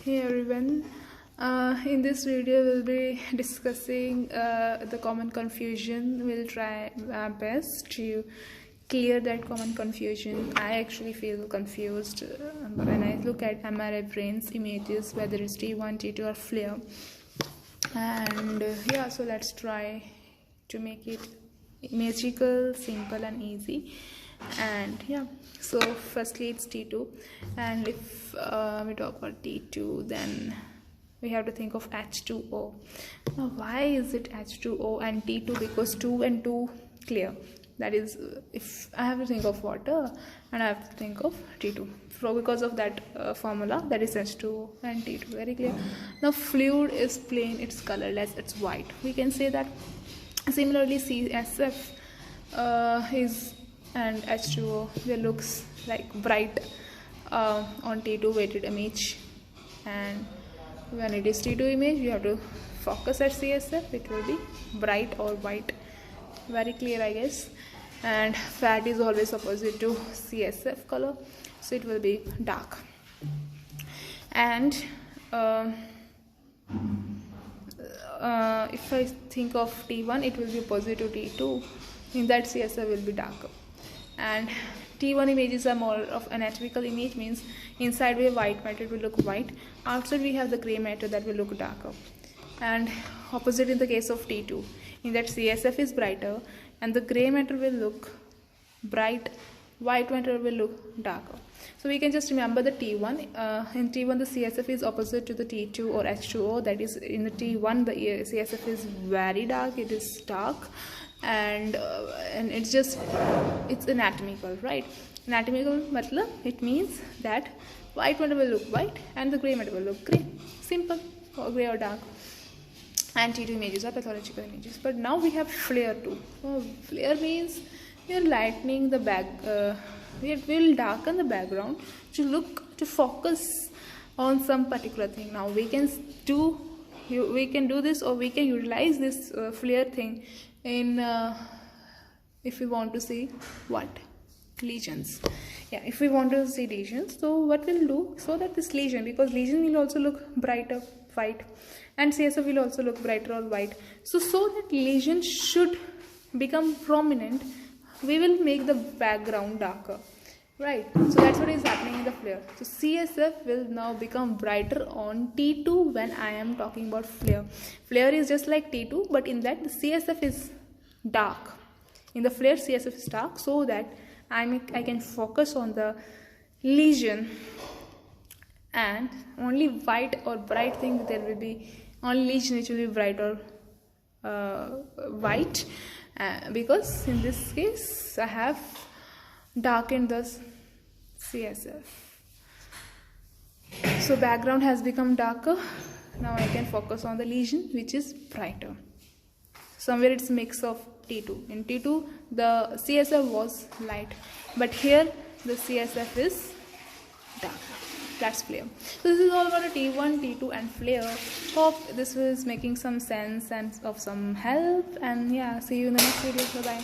Hey everyone, in this video we'll be discussing the common confusion. We'll try our best to clear that common confusion. I actually feel confused when I look at MRI brains images, whether it's T1, T2 or FLAIR. And yeah, so let's try to make it magical, simple and easy. And yeah, so firstly it's T2, and if we talk about T2, then we have to think of H2O. Now why is it H2O and T2? Because 2 and 2 clear. That is, if I have to think of water and I have to think of T2, so because of that formula, that is H2O and T2, very clear. Now fluid is plain, it's colorless, it's white. We can say that. Similarly CSF is and H2O, they looks like bright on T2 weighted image, and when it is T2 image you have to focus at CSF, it will be bright or white. Very clear, I guess. And fat is always opposite to CSF color, so it will be dark. And if I think of T1, it will be opposite to T2, in that CSF will be darker. And T1 images are more of anatomical image, means inside we have white matter, it will look white, outside we have the gray matter that will look darker. And opposite in the case of T2, in that CSF is brighter and the gray matter will look bright, white matter will look darker. So we can just remember the T1. In T1 the CSF is opposite to the T2 or H2O, that is in the T1 the CSF is very dark, it is dark, and it's anatomical, right? Anatomical matlab, it means that white matter will look white and the gray matter will look gray. Simple, or gray or dark. And T2 images are pathological images. But now we have FLAIR too. FLAIR means we are lightening the it will darken the background to focus on some particular thing. Now we can do this, or we can utilize this FLAIR thing in if we want to see what lesions. Yeah, if we want to see lesions, so what we'll do, so that this lesion, because lesion will also look brighter white and CSF will also look brighter or white, so that lesion should become prominent, we will make the background darker, right? So that's what is happening in the FLAIR. So CSF will now become brighter on T2 when I am talking about FLAIR. FLAIR is just like T2, but in that the CSF is dark. In the FLAIR CSF is dark, so that I can focus on the lesion, and only white or bright thing there will be, only lesion which will be bright or white, because in this case I have darkened the CSF. So background has become darker. Now I can focus on the lesion which is brighter. Somewhere it's a mix of T2. In T2 the CSF was light, but here the CSF is dark. That's FLAIR. So this is all about a T1, T2 and FLAIR. Hope this was making some sense and of some help, and yeah, see you in the next video. Bye bye.